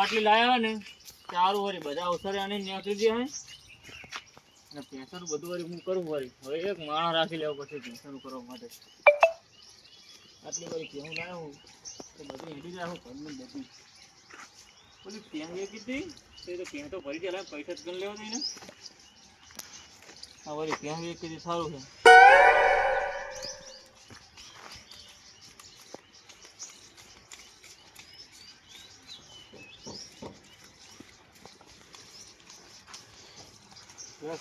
પાટલી લાયા ને સારું વળી બધા અવસરે આને નીકળી દે હે અને પેસર બધું વળી હું કરું વળી હવે એક માણસ રાખી લેવો પછી પેસર કરવા માટે આટલી વળી કેવું લાવ્યો હું તો બધું હેડી જાય ઘરનું બધું બોલી ત્યાં એ કીધી તે તો ત્યાં તો ભરી જાય પૈસા જ ગણ લેવા દઈને હા વળી ત્યાં એ કીધી સારું છે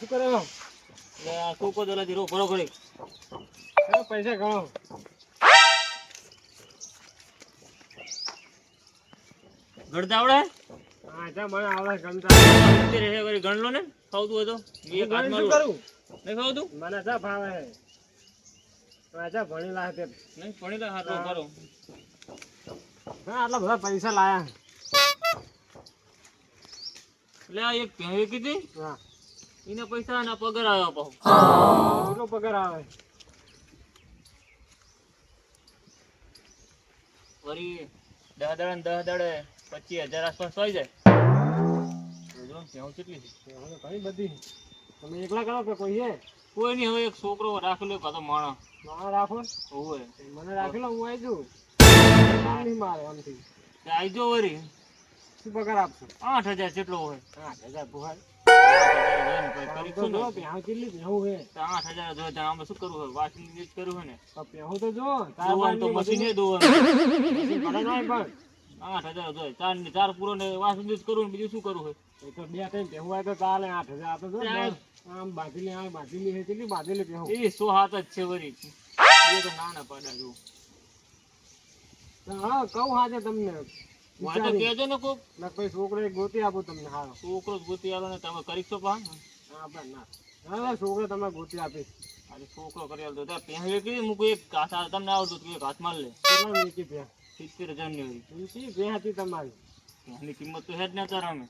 શું કરે એટલે આ કોકો દલા ધીરો ભરો ઘડી પૈસા ગણો ગણતા આવડે હા જા મને આવડે ગણતા રહે વળી ગણ લો ને ખાવતું હોય તો એક હાથ માં કરું નહીં ખાવતું મને જા ભાવે જા ભણી લાય તે નહીં ભણી લાય હાથ કરો આટલા બધા પૈસા લાયા એટલે આ એક ભેંસ કીધી હા એને પૈસા ના પગાર આવ્યો પાછો કેટલો પગાર આવે વળી 10 દાડા ને 10 દાડે 25,000 આસપાસ થઈ જાય કેટલી ઘણી બધી તમે એકલા કરો કે કોઈ છે કોઈ નહીં હવે એક છોકરો રાખેલો કાતો માણસ રાખો હોય મને રાખેલો હું આવી જઉં નહીં મારે આમથી આવી જો વળી શું પગાર આપશો 8,000 જેટલો હોય 8,000 ભૂહાય ચાર પૂરો ને વાસણ કરવું બીજું શું કરવું હોય તો 2 ટાઈમ પહેવું હોય તો ચાલે 8,000 આપે આમ બાંધેલી કેટલી બાંધેલી પહેવું એ 100 હાથ જ છે વળી એ તો ના પાડા જો હા કહું હાજે તમને તો કહેજો ને કોક ના કોઈ છોકરો ગોતી આપું તમને હારો છોકરો ગોતી આલો ને તમે કરી શકો પા ના છોકરો તમે ગોતી આપીશ અરે છોકરો કરી આલો તો પહેલે કીધી મૂકું એક ઘાસ તમને આવડતું એક હાથ માર લે કેટલા વેચી ભે 70,000 ની હતી ભે હતી તમારી એની કિંમત તો હે જ ના તાર અમે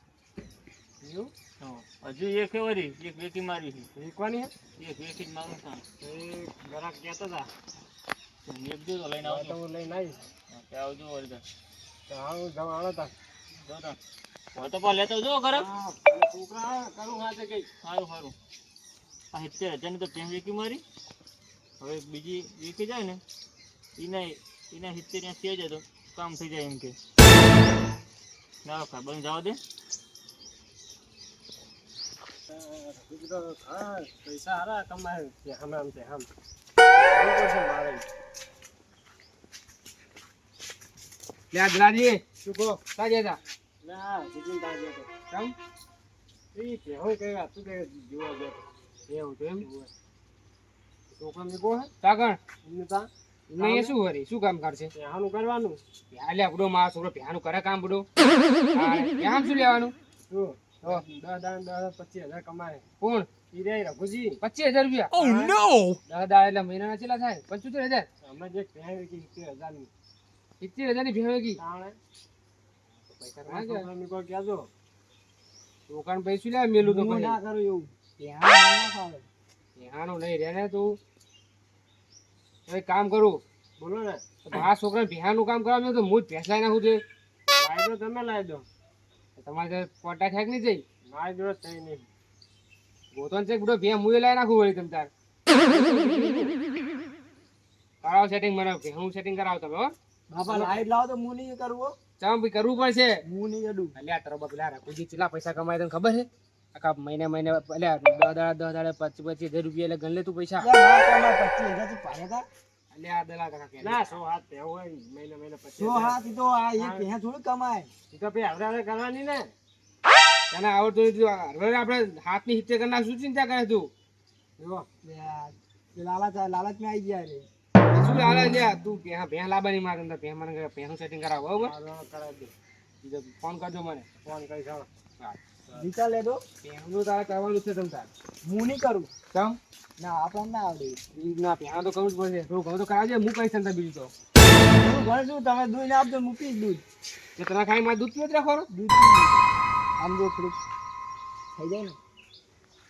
હજુ એક વરી એક વેચી મારી છે વેચવાની એક વેચી જ મારું છે એ ઘરાક કહેતા હતા એક જો લઈને આવજો હું લઈને આવીશ આવજો વળી આવું જવાળો તા જોતા હોય તો પા લેતો જો ઘરે છોકરા કરું હાથે કઈ સારું સારું આ 70,000 ની તો પેન વેકી મારી હવે બીજી વેકી જાય ને એના 70 80 જાય તો કામ થઈ જાય એમ કે ના ખબર જવા દે પૈસા હારા કમાય આમ છે આમ મારે લે ગલાજી શું કહો તાજે તા ના જીજું તાજે તો કેમ ઈ કે હોય કે તું કે જોવા ગયો એવું તો એમ છોકરા ને કો હે કાગણ ને તા નહીં શું વરી શું કામ કરશે પેહાનું કરવાનું હાલે બડો મારો છોકરો પેહાનું કરે કામ બડો પેહામ શું લેવાનું જો 10,000 કમાય કોણ ઈ રે રઘુજી 25,000 રૂપિયા ઓ નો 10 એટલે મહિનાના કેટલા થાય 75,000 હમણાં જે પેહા વેકી 70,000 ની 70,000 ની ભેવે કી પૈસા ના કોઈ કહેજો દુકાન પૈસા લે મેલું તો ના કરું એવું ત્યાં ના ફાવે ત્યાંનો નહીં રે ને તું એક કામ કરું બોલો ને આ છોકરા ભેહાનું કામ કરાવ્યું તો હું જ ભેંસ લાવી નાખું છે લાવી દો તમે લાવી દો તમારે કોટા ઠેક નહીં જઈ લાવી દો થઈ નહીં ગોતન છે બધો ભેં મુએ લાવી નાખું વળી તમે તાર કરાવ સેટિંગ મને હું સેટિંગ કરાવ તમે હો બાપા લાઈટ લાવો તો હું નહીં કરવું ચામ ભાઈ કરવું પડશે હું નહીં અડું અલ્યા તારો બાપ લા રાખુજી કેટલા પૈસા કમાય તને ખબર છે આખા મહિને અલ્યા 10 દાડા 25,000 રૂપિયા એટલે ગણ લે તું પૈસા 25,000 થી પાયા અલ્યા દલા કાકા કે ના 100 હાથ પે હોય મહિને 25,000 100 હાથ તો આ એક પે થોડું કમાય ઈ તો પે આવડા કરવાની ને તને આવડતું હવે આપણે હાથની હિતે કરના શું ચિંતા કરે તું જો લાલચ મે આવી ગયા રે શું લાલચ લે તું ભેં લાવવાની માર અંદર ભેં મને ભેંનું સેટિંગ કરાવ બરોબર કરાવી દે ફોન કરજો મને ફોન કરી જાવ હા દીકા લે દો ભેંનું તારે કરવાનું છે તમ તાર હું નહીં કરું કેમ ના આપણને ના આવડે ના ભેં તો કરવું જ પડશે થોડું ઘણું તો કરાવજે હું કઈ સંતા બીજું તો ઘર શું તમે દૂધ આપજો મૂકી દૂધ કે તને ખાઈ માં દૂધ પીત રાખો દૂધ આમ જો થોડું થઈ જાય ને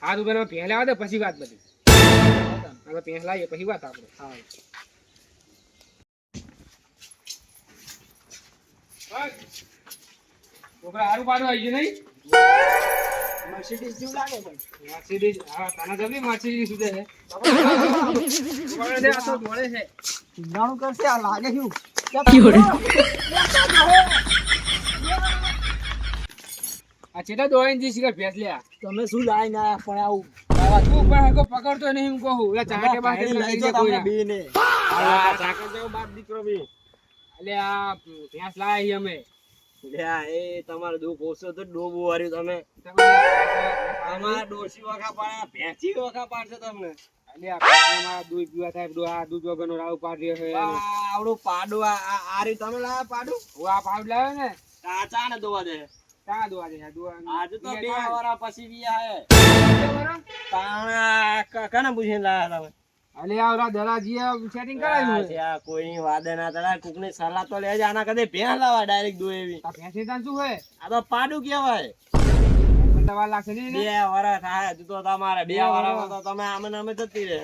આ તું પેલા ભેં લાવે પછી વાત બધી આપણે ભેં લાવીએ પછી વાત આપણે હા છોકરા હારું પાડું આવી ગયું નહીં મર્સિડીઝ જેવું લાગે છે મર્સિડીઝ હા તાના જમી મર્સિડીઝ સુધે છે આ તો દોડે છે ઊંડાણું કરશે આ લાગે શું આ ચેટા દોડીને જઈશ કે ભેંસ લ્યા તમે શું લાઈને આયા પણ આવું તું પણ હકો પકડતો નહીં હું કહું એટલે ચાકે બાકે લઈ જાઓ તમે બેને હા ચાકે જાવ બાપ દીકરો બી એટલે આ ભેંસ લાવી અમે લ્યા એ તમારો દુઃખ ઓછો તો ડોબો વાર્યું તમે અમારા ડોસી વખા પાડ્યા ભેંસી વખા પાડશે તમને એટલે આ ભેંસમાં દૂધ પીવા થાય આ દૂધ વગરનો રાવ પાડ્યો છે આવડું પાડું આ રી તમે લાવ્યા પાડું હું આ પાડ લાવ્યો ને ચા ને દોવા દે ક્યાં દોવા દે આજે તો 2 વર્ષ પછી વિયા હે તાણા કને પૂછીને લાવ્યા તમે અલે આવરા દલાજીએ સેટિંગ કરાવ્યું છે આ કોઈ વાદે ના તળા કુકની સલાહ તો લેજે આના કદે ભેં લાવા ડાયરેક્ટ દો એવી આ ભેંસી તાન શું છે આ તો પાડું કહેવાય દવા લાગશે નહીં 2 વર્ષ થાય તો તમારે 2 વર્ષમાં તો તમે આમે નામે જતી રહે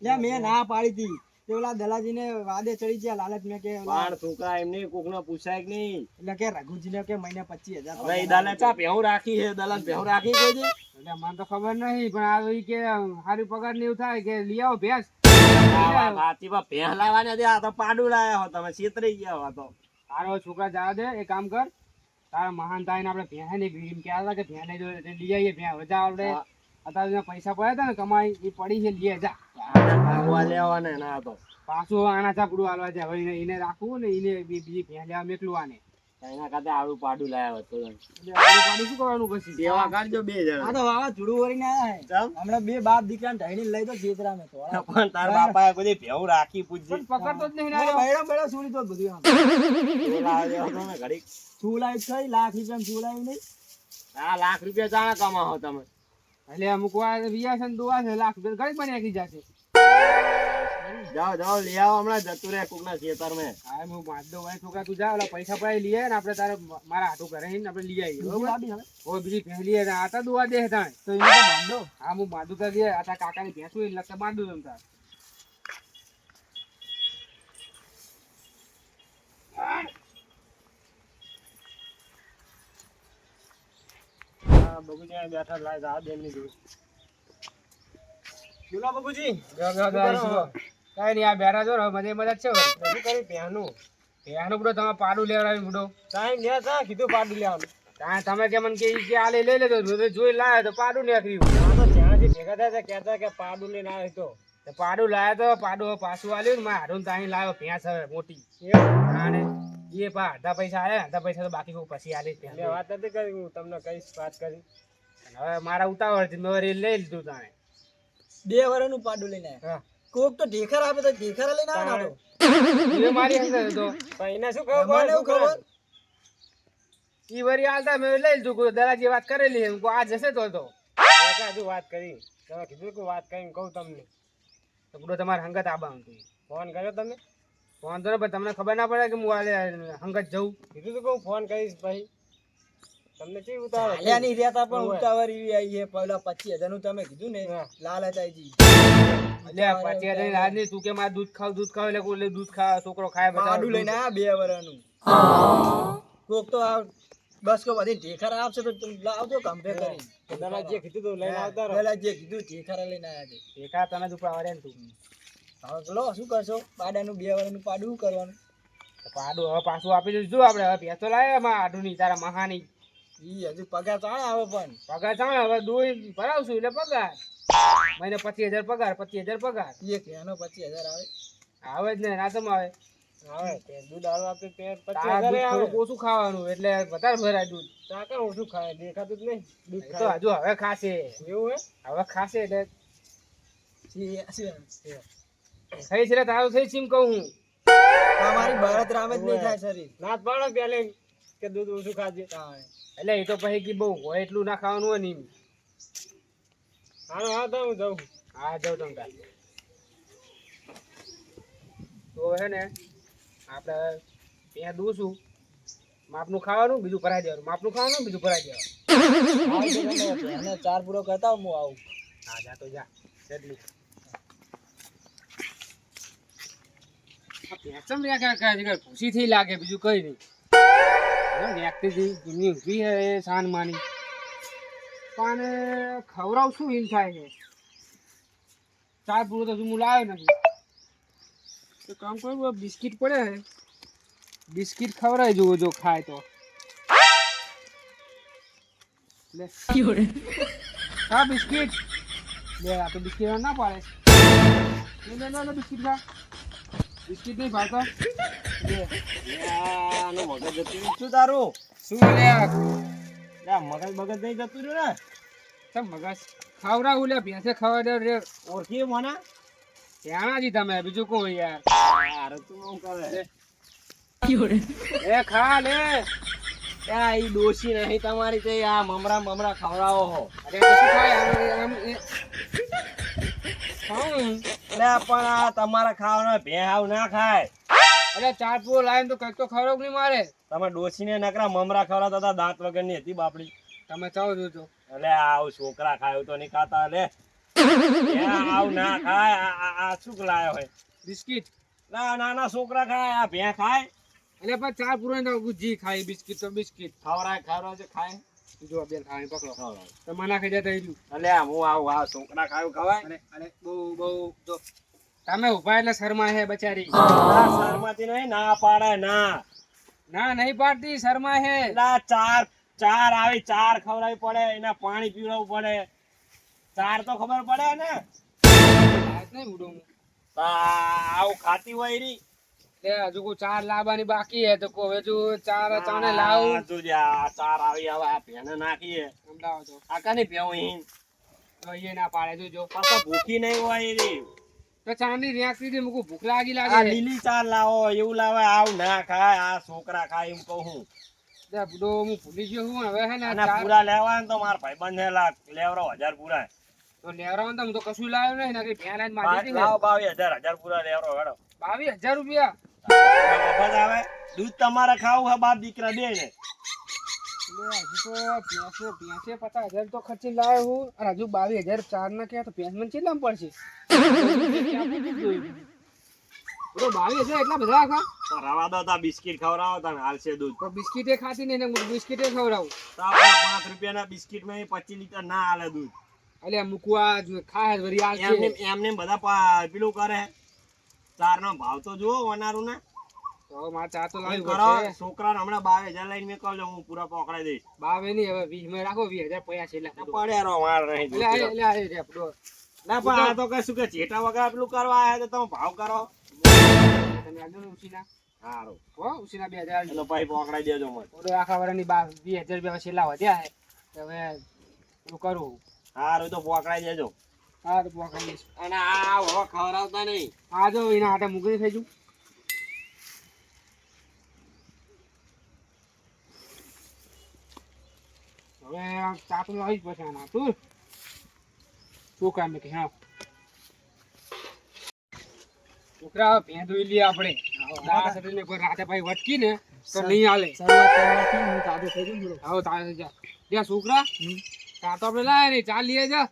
લે મે ના પાડી દી તે ઓલા દલાજીને વાદે ચડી ગયા લાલચ મે કે પણ છોકરા એમને કોકને પૂછાય કે નહીં એટલે કે રઘુજીને કે મહિને 25000 હવે દલાલ ચા ભેહું રાખી છે દલાલ ભેહું રાખી કોઈ દે એટલે મને તો ખબર નહીં પણ આ ઈ કે હારી પગાર ને એવું થાય કે લઈ આવો ભેંસ વાતી બા ભેં લાવવાને દે આ તો પાડું લાયા હો તમે છેતરી ગયા હો તો તારો છોકરા જા દે એક કામ કર તારા મહાન તાઈને આપણે ભેં ને ભીમ કે આલા કે ભેં ને જો લઈ આવીએ ભેં હવે જા આપણે અત્યારે પૈસા પડ્યા હતા ને કમાઈ એ પડી છે લઈ જા ભાગવા લેવાને ના તો પાછું આના ચાપડું હાલવા છે હવે એને રાખવું ને એને બીજી ભેં લેવા મેકલું આને એના કાતે આડું પાડું લાયા હતો એટલે આડું પાડું શું કરવાનું પછી સેવા કરજો 2 જણા આ તો વાવા જુડું વરીને આયા હે હમણાં 2 બાપ દીકરાને ઢાઈને લઈ તો જેતરામે તો પણ તાર બાપાએ કોઈ ભેવું રાખી પૂછજે પકડતો જ નહીં ના બૈડા બૈડા સુડી તો બધું આમ લાવ્યો તમે ઘડી સુલાઈ થઈ લાખ રૂપિયા સુલાઈ નહીં આ લાખ રૂપિયા જાણા કમાવો તમે એટલે અમુક વાર વિયા છે ને દોવા છે લાખ રૂપિયા ઘણી બની નાખી જશે જાઓ જાઓ લઈ આવો હમણાં જતું રહે કોકના ખેતર મેં હા હું માધો ભાઈ છોકરા તું જા ઓલા પૈસા પડાવી લઈએ ને આપણે તારે મારા હાથું કરે આપણે લઈ આવીએ બરોબર ઓ બીજી પહેલી આ તો દોવા દે તાણ તો એને તો બાંધો હા હું બાંધું કરી દે આ તારા કાકાની ભેંસું એને લગતા બાંધું તમ તાર બગુજી બેઠા લાય જા દે ની દૂર બોલો બગુજી કઈ નહીં આ બેરા જો મજે મજા છે શું કરી પહેનું બુડો તમે પાડું લેવડાવી બુડો ટાઈમ લે તા કીધું પાડું લેવાનું તમે કે મને કે ઈ કે આ લઈ લેતો જોઈ લાયો તો પાડું નીકળ્યું આ તો જ્યાંથી ભેગા થયા કહેતા કે પાડું લઈને આવ્યો તો પાડું લાયો તો પાડું પાછું આલ્યું ને મારા હાડું તાઅહીં લાવ્યો ભેંસ હવે મોટી અને એ અડધા પૈસા આયા અડધા પૈસા તો બાકી પછી આલી વાત નથી કરી હું તમને કઈશ વાત કરી હવે મારા ઉતાવળ થી મેં લઈ લીધું તાણે 2 વર્ષનું પાડું લઈને આવ્યા કોક તો ઢેખર આપે તો ઢેખર લઈને આવ્યો એ મારી અંદર હતો એને શું ખબર મને ખબર ઈ વરી આલતા મેં લઈ લીધું દલાજી વાત કરેલી હું આ જશે તો હજુ વાત કરી તમે કીધું કે વાત કરીને કહું તમને તો પૂરો તમારે હંગત આબાનું હતું ફોન કર્યો તમે ફોન તો પણ તમને ખબર ના પડે કે હું આલે હંગત જઉં કીધું તો કહું ફોન કરીશ ભાઈ તમને કેવી ઉતાવળ આલ્યાની રહેતા પણ ઉતાવળ એવી આવી છે પહેલા 25000 નું તમે કીધું ને લાલચાઈજી એટલે 25000 રાજ ની તું કે મારે દૂધ ખાવ એટલે કોઈ દૂધ ખા છોકરો ખાય બધા પાડું લઈને આ 2 વર્ષનું કોક તો આ બસ કો બધી ઢેખર આપશે તો લાવજો કમ્પે કરી દલા જે કીધું તો લઈને આવતા રહો દલા જે કીધું ઢેખર લઈને આવ્યા છે ઢેખા તને જ ઉપર આવડે ને તું હવે ચલો શું કરશો પાડાનું 2 વર્ષનું પાડું કરવાનું પાડું હવે પાછું આપી દઈશું જો આપણે હવે ભેંસો લાવ્યા માં આડુની તારા મહાની ઈ હજુ પગાર ચાણે આવે પણ પગાર ચાણે હવે દોઈ ભરાવશું એટલે પગાર મહિને 25000 પગાર 25000 પગાર એક એનો 25000 આવે આવે જ ને ના તમ આવે તે દૂધ આલો આપે 25000 આવે ઓછું ખાવાનું એટલે વધારે ભરાય દૂધ ચાકા ઓછું ખાય દેખાતું જ નહીં દૂધ તો હજુ હવે ખાશે એવું હે હવે ખાશે એટલે થઈ છે તારું થઈ ચીમ કહું હું તમારી બળદ રામ જ નહીં થાય શરીર નાત પાડો પેલે કે દૂધ ઓછું ખાજે એટલે એ તો પછી કે બહુ હોય એટલું ના ખાવાનું હોય ને હા તો હું જાઉં હા જાઉં તમે તો હે ને આપણે ત્યાં દૂશું માપનું ખાવાનું બીજું ભરાઈ દેવાનું માપનું ખાવાનું બીજું ભરાઈ દેવાનું 4 પૂરો કરતા હું આવું હા જા તો જા એટલું ભૂસી થી લાગે બીજું કઈ નહીં વ્યક્તિ એમની ઊભી હે એ શાન માની પણ ખવડાવ શું ઈન થાય છે ચા પૂરો તો હજુ હું લાવ્યો નથી તો કામ કરું બિસ્કિટ પડે હે બિસ્કિટ ખવડાવી જુઓ જો ખાય તો લે હા બિસ્કિટ લે આ તો બિસ્કિટ ના પાડે લે બિસ્કિટ ખા બિસ્કિટ નહીં ભાવતા લે આનું મગજ જતું રહ્યું શું તારું શું લે મગજ બગજ નહીં જતું રહ્યું ને તમ મગજ ખવડાવું લે ભેંસે ખવડાવ રે ઓળખી મને ત્યાંજી તમે બીજું કોઈ યાર યાર તું શું કરે એ ખા લે આ ઈ ડોશી નહીં તમારી તે આ મમરા મમરા ખવડાવો હો અરે તો શું ખાય આમ ખાઉં એટલે પણ આ તમારા ખાવાના ભે હાવ ના ખાય અરે ચાર પૂરો લાવીને તો કંઈક તો ખવડાવ નહીં મારે તમે ડોશીને નકરા મમરા ખવડાવતા હતા દાંત વગરની હતી બાપડી તમે ચાવો જોજો એટલે આવું છોકરા ખાય તો નહીં ખાતા લે આવ ના ખાય આ શું લાયો હોય બિસ્કિટ ના નાના છોકરા ખાય આ ભે ખાય એટલે પણ ચાર પૂરો તો જી ખાય બિસ્કિટ તો બિસ્કિટ ખવડાય છે ખાય જો બેન ખાવાની પકડો ખવડાય તો મના ખાઈ જતા રહ્યું એટલે હું આવું આ છોકરા ખાયું ખવાય અરે બહુ જો તમે ઉભા એટલે શર્મા હે બચારી શરમાતી નહીં ના પાડે ના ના નહીં પાડતી શર્મા હે એટલે ચાર આવી ચાર ખવડાવી પડે એને પાણી પીવડાવવું પડે ચાર તો ખબર પડે ને નહીં ઉડો આવું ખાતી હોય રી લે હજુ કોઈ ચાર લાવવાની બાકી હે તો કોઈ હજુ ચાર ચાને લાવું તું જા ચાર આવી હવે આ ભેને નાખીએ સમજાવો તો આ કાની ભેવું તો એ ના પાડે જોજો પાછા ભૂખી નહીં હોય રી તો ચાની રેંકતી હતી મુકુ ભૂખ લાગી આ લાગે લીલી ચાર લાવો એવું લાવે આવું ના ખાય આ છોકરા ખાય એમ કહું હું લે બુડો હું ભૂલી ગયો હું હવે હે ને અને ચાર પૂરા લેવા ને તો મારા ભાઈબંધ હે લેવરો 1000 પૂરા તો લેવરાવાનું તો હું તો કશું લાવ્યો નહીં ને કે ભેણ આજ મારી લાવો 22000 પૂરા લેવરો હેડો 22,000 રૂપિયા મફત આવે દૂધ તમારે ખાવું હે બાપ દીકરા બે ને લે હજુ તો ભેંસે 50,000 તો ખર્ચી લાવ્યો હું અને હજુ 22,000 ચાર ના કે તો ભેંસ મને કેટલા પડશે બરો 22,000 એટલા બધા આખા તો રવા દો તા બિસ્કિટ ખવડાવો તને હાલશે દૂધ તો બિસ્કિટે ખાતી નહીં ને હું બિસ્કિટે ખવડાવું તો આપણા 5 રૂપિયાના બિસ્કિટ માં 25 લીટર ના હાલે દૂધ અલ્યા મૂકવા ખાય વરી એમને બધા પેલું કરે ચાર નો ભાવ તો જુઓ વનારું ને તો મારે ચા તો લાવી કરો છોકરાને હમણાં 22,000 લઈને મેકવજો હું પૂરા પકડાઈ દઈશ 22 નહીં હવે 20 માં રાખો 20,000 પૈસા છે એટલે પડે રો વાર નહીં ના પણ આ તો કશું કે ચેટા વગર પેલું કરવા આયા તો તમે ભાવ કરો તમે આગળ ઉસીના સારું હો ઉસીના 2,000 તો પછી પકડાઈ દેજો મને ઓડો આખા વરાની 20,000 રૂપિયા છેલ્લા વધ્યા હે હવે હું કરું સારું તો પકડાઈ દેજો હા તો પોકાઈ દઈશ અને આ હવે ખવડાવતા નહીં આ જો એના હાથે મૂકી થઈ જુ હવે ચા તો લાવી જ પછી આના તું શું કામ કે હા છોકરા ભેં ધોઈ લઈએ આપણે રાતે ભાઈ વટકી ને તો નહીં હાલે હા તારે જા જા છોકરા ચા તો આપણે લાયા નહીં ચા લઈએ જા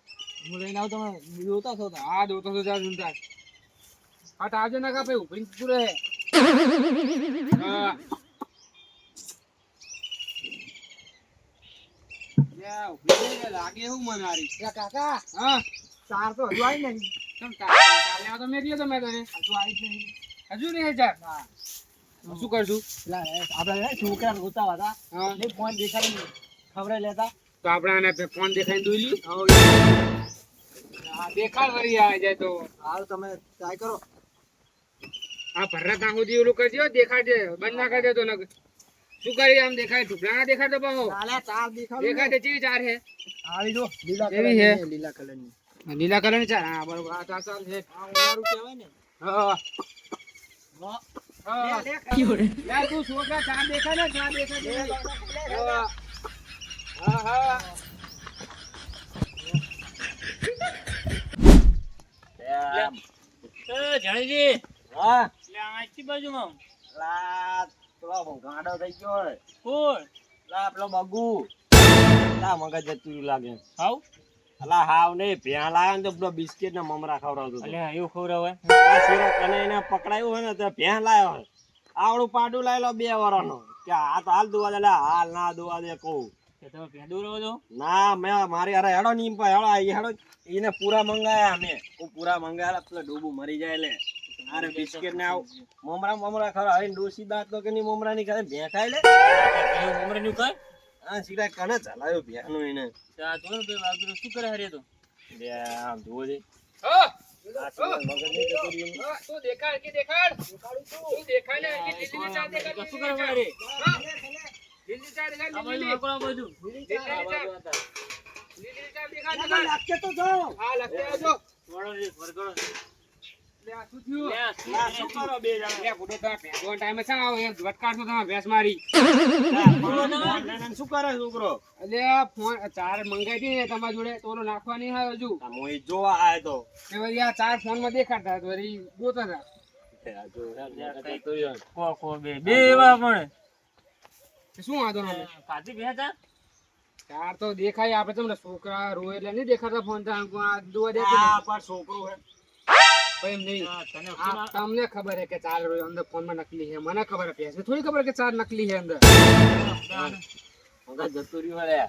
હું લઈને આવું તમે દોતા છો હા દોતો છો જા ઝુંટા હા તો આવજો ને કા ભાઈ ઉભરી તું રહે હા લાગે એવું મને આરી કાકા હા ચાર તો હજુ આવી નહીં કેમ કાલે તો મેં કીધું મેં તને હજુ આવી જ નહીં હજુ નહીં ચાર હા શું કરશું આપણે છોકરા રોતા હતા હા ફોન દેખાડી ખબર લેતા તો આપણે આને ફોન દેખાઈને દોઈ લી હા દેખાડ વળી આવે જાય તો હાલ તમે ટ્રાય કરો આ ભરત ના સુધી ઓલું કરજો દેખાડજે બંધ ના કરજો તો શું કરી આમ દેખાય ઢુકડા ના દેખાડ તો પાહો ચાર દેખાય તે ચીવી ચાર હે આવી જો લીલા કલર ની લીલા કલર ની લીલા કલર ની ચાર હા બરોબર આ ચાર ચાર છે આ ઉનાળુ કહેવાય ને હા હા યાર તું છોકરા ચાર દેખાય ને ચાર દેખાય હા હા જણીજી હા લે આચી બાજુમાં લા પેલો ગાડો થઈ ગયો કોણ લા પેલો બગુ લા મગજ જતું લાગે હાવ અલા હાવ ને ભ્યા લાયા ને તો પેલો બિસ્કિટ ને મમરા ખવડાવતો અલે એવું ખવડાવે આ શીરો કને એને પકડાયું હોય ને તો ભ્યા લાયો હોય આવડું પાડું લાયેલો 2 વર્ષનો કે આ તો હાલ દોવા દે લે, હાલ ના દોવા દે કહું કે તમે ભેંડું રહો છો ના મેં મારી અરે હેડો ની હેડો હેડો એને પૂરા મંગાયા અમે પૂરા મંગાયા પેલા ડૂબું મરી જાય લે અરે બિસ્કિટ ને આવ મમરા ખરા હવે ડોસી દાંત તો કે ની મમરા ની ખાય ભે ખાય લે ઉમરે નું કઈ આ સીધા કને ચલાયો ભેનું એને આ જો ને બે વાગરો શું કરે હરે તો લે આમ જોવો છે હા આ સિવાય મગજ નહીં જતો રહ્યું. તું દેખાડ કે દેખાડ તું દેખાડ ને કે લીલી ચા દેખાડ શું કરે હરે લીલી ચા દેખાડ આ લીલી બાજુ આકડા બાજુ લીલી ચા દેખાડ ના, લાગશે તો જો હા લખી આવજો વળો રે વરગડો લે આ શું થયું લે આ શું કરો બે જણા લે બુડો તો ભેગો ટાઈમે છે આવો એમ વટકાડતો તમે ભેંસ મારી શું કરે છોકરો એટલે ફોન ચાર મંગાઈ હતી ને તમારા જોડે તો ઓલો નાખવા નહીં આવ્યો હજુ આ મોઈ જોવા આયો તો તે વળી આ ચાર ફોન માં દેખાડતા તો વળી ગોતા હતા આ જો કો બે એવા પણ તે શું વાંધો નહીં કાધી ભેંચા ચાર તો દેખાય આપણે તમને છોકરા રોય એટલે નહીં દેખાતા ફોન તો આ દુવા દે આ પર છોકરો હે એમ નહીં તને આ તમને ખબર હે કે ચાર રોય અંદર ફોન માં નકલી છે મને ખબર હે ભેંસને થોડી ખબર કે ચાર નકલી છે અંદર મગજ જતું રહ્યું હે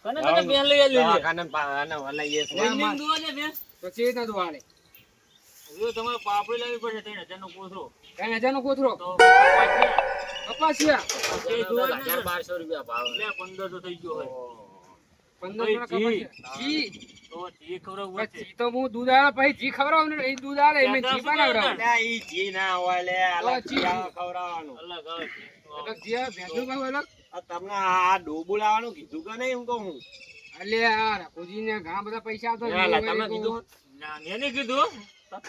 કને તને બેન લઈ લે દવાખાને પાને વલાઈએ છે નિમ દુવા દે બેન તો ચેત ના દુવાડે જો તમારે પાપડી લાવવી પડશે 3000 નો કોથરો કઈ હજાર નો કોથરો તો કપાસિયા એ દુવા દે 1200 રૂપિયા ભાવ લે 1500 થઈ ગયો હોય 1500 ના કપાસિયા જી તો જી ખવડાવવું બસ પડશે જી તો હું દૂધ આવે પછી જી ખવડાવું ને એ દૂધ આવે એમ જી બનાવડાવું લે ઈ જી ના હોય લે અલગ જી. જી ખવડાવવાનું અલગ આવે એટલે જી આવે ભેંસનું ભાવ અલગ આ તમને આ ડોબુ લાવવાનું કીધું કે નહીં એમ કહું હું એટલે આ રાખોજી ને ઘણા બધા પૈસા આવતો યાર, તમે કીધું ના મેને કીધું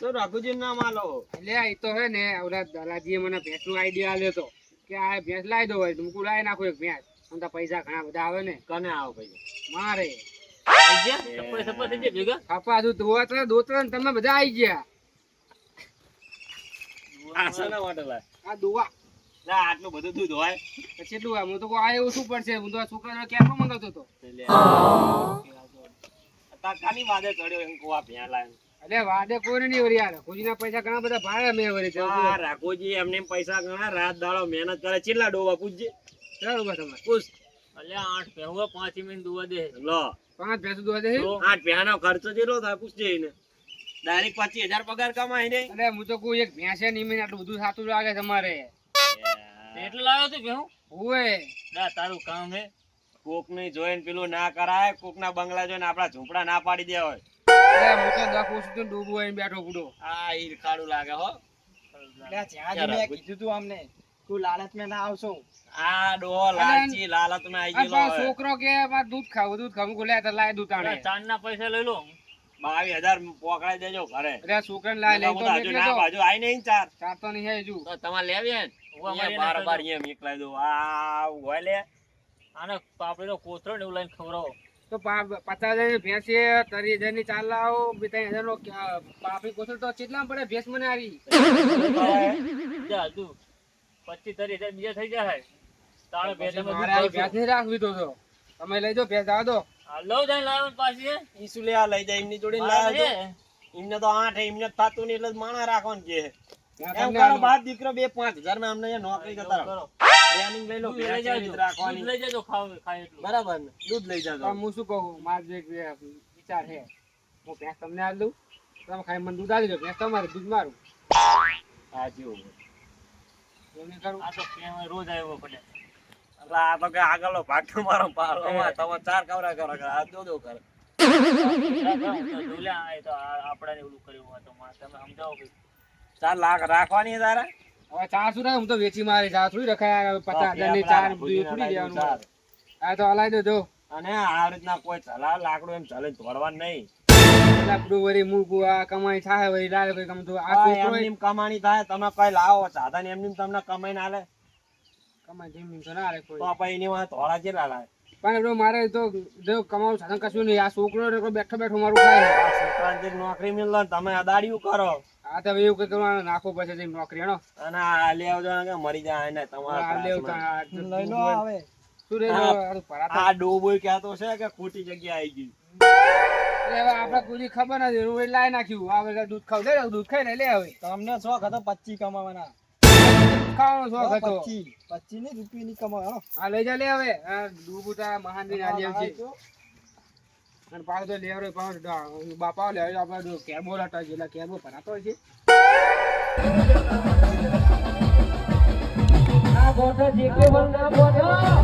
તો રઘુજી નામ આલો એટલે એ તો હે ને ઓલા દલાજીએ મને ભેંસનો આઈડિયા આલ્યો તો કે આ ભેંસ લાવી દો હોય તો હું લાવી નાખું એક ભેંસ આમ તો પૈસા ઘણા બધા આવે ને કને આવો ભાઈ મારે આઈ ગયા સપા સપા થઈ ગયા ભેગા ખાપા હજુ દોતરા ને તમે બધા આવી ગયા આ શાના માટે લાય આ દોવા લા આટલું બધું દૂધ હોય તો કેટલું આવે હું તો કહું આ એવું શું પડશે હું તો આ છોકરાને ક્યાં મંગાવતો હતો કાની વાદે ચડ્યો એમ કોવા ભ્યા લાય એટલે વાદે કોઈ નહીં વળી યાર ખુજીના પૈસા ઘણા બધા ભાડે મેં વળી આ રાખોજી એમને એમ પૈસા ગણા રાત દાડો મહેનત કરે ચેટલા ડોવા પૂછજે ચાલો બસ તમારે પૂછ અલ્યા 8 પહેવા 5 મિનિટ દુવા દે લો 5 ભેંસ દોવા દે તો 8 ભ્યાનો ખર્ચો જેટલો થાય પૂછજે એને ડાયરેક્ટ 25000 પગાર કમાય ને એટલે હું તો કોઈ એક ભેંસે નહીં મને આટલું બધું સાચું લાગે તમારે એટલે લાવ્યો તું ભેહું ઓય દા તારું કામ હે કોક ને જોઈને પેલું ના કરાય કોક ના બંગલા જોઈને આપડા ઝૂંપડા ના પાડી દે હોય એટલે હું તો દખું છું તો ડૂબો આવીને બેઠો બુડો આ ઈ ખાડું લાગે હો આ ડોહો લાલચી લાલત માં આઈ ગયેલો હોય છોકરો કે મારે દૂધ ખાવું લે તો લાય દૂધ આણે ચાંદના પૈસા લઈ લો 22000 પોકડાઈ દેજો ઘરે એટલે છોકરાને લાય લઈ તો હજુ ના બાજુ આઈ નહીં ચાર ચાર તો નહીં હજુ તો તમારે લેવી હે ઉવા મારી બાર નાખજો. બાર અહીંયા મોકલાઈ દો આ હોય લે આને પાપડીનો કોથળો ને એવું લઈને ખવડાવો તો 50,000 ની ભેંસ છે 30,000 ની ચાર લાવો 3,000 નો પાપડી કોથળ તો કેટલા પડે ભેંસ મને આવી જા તું 25-30,000 બીજા થઈ જાય તાણે બે તમે મારે આ ભેંસ નહીં રાખવી તો તમે લઈ જાઓ ભેંસ આવો દો લવ જાય લાવ પાછી હે ઈ શું લે આ લઈ જાય એમની જોડે લાવજો એમને તો 8 એમને થાતું નહીં એટલે માણા રાખવાનું છે એમ કરો બાપ દીકરો 2-5 માં અમને અહીંયા નોકરી કરતા રહો ટ્રેનિંગ લઈ લો દૂધ લઈ ભેંસ જાજો રાખવાની દૂધ લઈ જાજો ખાય એટલું બરાબર ને દૂધ લઈ જાજો હું શું કહું મારો જે વિચાર છે હું ભેંસ તમને આલ દઉં તમે ખાઈ મને દૂધ આપી દો ભેંસ તમારે દૂધ મારું હા જીઓ એમ નહીં કરું આ તો કેમ રોજ આવ્યો પડે એટલે આ તો કે આગળનો ભાગ તમારો પાડવામાં તમે 4 કવરા કરો આ દો કરે ઢોલ્યા આય તો આપડાને ઓલું કર્યું હોય તો તમે સમજાવો કે 4 લાખ રાખવાની તારે હવે ચાર શું થાય હું તો વેચી મારી ચા થોડી રખાય 50,000 ની ચાર બધું થોડી દેવાનું આ તો હલાઈ દો જો અને આ રીતના કોઈ ચલા લાકડું એમ ચાલે તોડવાનું નહીં લાકડું વળી મૂકવું આ કમાઈ થાય વળી લાવે કોઈ કમ તો આ છોકરો એમની કમાણી થાય તમે કઈ લાવો સાધન એમની તમને કમાઈ ના લે કમાઈ જેમ તો ના રે કોઈ તો પછી એની વાંહે ધોળા જેટલા લાવે પણ bro, મારે તો જો કમાવું સાધન કશું નહીં આ છોકરો એકલો બેઠો બેઠો મારું ખાય આ છોકરાને જે નોકરી મિલે ને તમે અદાડિયું કરો આ તો એવું કઈ કરવાનું નાખો પછી જઈને નોકરી હેનો અને આ લઈ આવજો ને કે મરી જાય ને તમારા લઈ લો આવે શું રે આ ડોબોય કહેતો છે કે ખોટી જગ્યા આવી ગઈ આપડે કોઈ ખબર નથી હું લાઈ નાખ્યું આ બધા દૂધ ખાવ લે દૂધ ખાઈ લે હવે તમને શોખ હતો 25 કમાવાના ખાવાનો શોખ હતો 25 ની રૂપિયા ની કમાય હો આ લઈ જા લે હવે આ ડૂબુટા મહાનની નાલી આવશે અને પાછો તો લેવરો પાછો બાપા લે આપણે કેબો લાટા જેલા કેબો ભરાતો છે આ ગોઠા જે કે વન ના બોનો